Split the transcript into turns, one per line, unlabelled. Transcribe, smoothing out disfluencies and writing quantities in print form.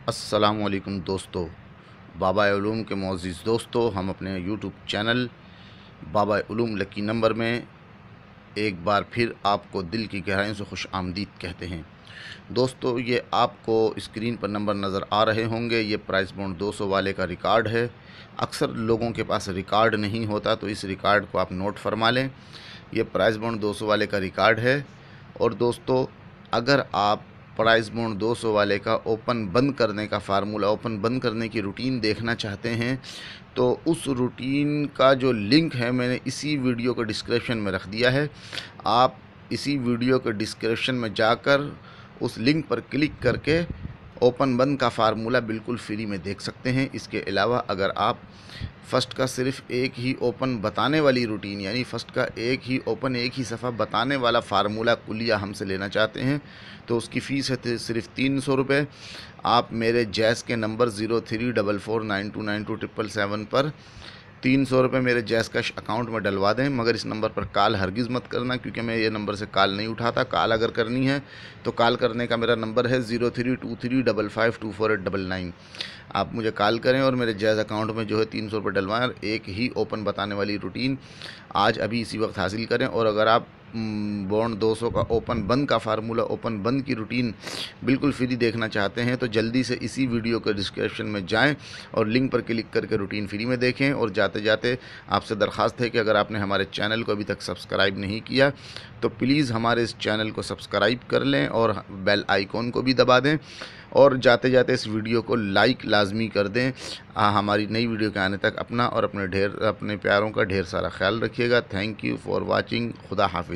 अस्सलामुअलैकुम दोस्तों, बाबा उलूम के मोअज़्ज़िज़ दोस्तों, हम अपने यूट्यूब चैनल बाबा उलूम लकी नंबर में एक बार फिर आपको दिल की गहराइयों से खुश आमदीद कहते हैं। दोस्तों, ये आपको स्क्रीन पर नंबर नज़र आ रहे होंगे। ये प्राइस बॉन्ड 200 वाले का रिकॉर्ड है। अक्सर लोगों के पास रिकॉर्ड नहीं होता, तो इस रिकॉर्ड को आप नोट फरमा लें। ये प्राइस बॉन्ड 200 वाले का रिकॉर्ड है। और दोस्तों, अगर आप प्राइस बॉन्ड 200 वाले का ओपन बंद करने का फार्मूला, ओपन बंद करने की रूटीन देखना चाहते हैं, तो उस रूटीन का जो लिंक है मैंने इसी वीडियो के डिस्क्रिप्शन में रख दिया है। आप इसी वीडियो के डिस्क्रिप्शन में जाकर उस लिंक पर क्लिक करके ओपन बंद का फार्मूला बिल्कुल फ्री में देख सकते हैं। इसके अलावा अगर आप फ़र्स्ट का सिर्फ एक ही ओपन बताने वाली रूटीन, यानी फ़र्स्ट का एक ही ओपन, एक ही सफ़ा बताने वाला फार्मूला कुलिया हमसे लेना चाहते हैं, तो उसकी फ़ीस है सिर्फ 300 रुपये। आप मेरे जैज़ के नंबर 0344929277 पर 300 रुपये मेरे जैज़ कैश अकाउंट में डलवा दें। मगर इस नंबर पर कॉल हरगिज़ मत करना, क्योंकि मैं ये नंबर से कॉल नहीं उठाता। कॉल अगर करनी है तो कॉल करने का मेरा नंबर है 0323552489। आप मुझे कॉल करें और मेरे जैज़ अकाउंट में जो है 300 रुपये डलवाएँ और एक ही ओपन बताने वाली रूटीन आज अभी इसी वक्त हासिल करें। और अगर आप बॉन्ड 200 का ओपन बंद का फार्मूला, ओपन बंद की रूटीन बिल्कुल फ्री देखना चाहते हैं, तो जल्दी से इसी वीडियो के डिस्क्रिप्शन में जाएं और लिंक पर क्लिक करके रूटीन फ्री में देखें। और जाते जाते आपसे दरख्वास्त है कि अगर आपने हमारे चैनल को अभी तक सब्सक्राइब नहीं किया तो प्लीज़ हमारे इस चैनल को सब्सक्राइब कर लें और बेल आइकॉन को भी दबा दें। और जाते जाते इस वीडियो को लाइक लाजमी कर दें। हमारी नई वीडियो के आने तक अपना और अपने प्यारों का ढेर सारा ख्याल रखिएगा। Thank you for watching. खुदा हाफिज़।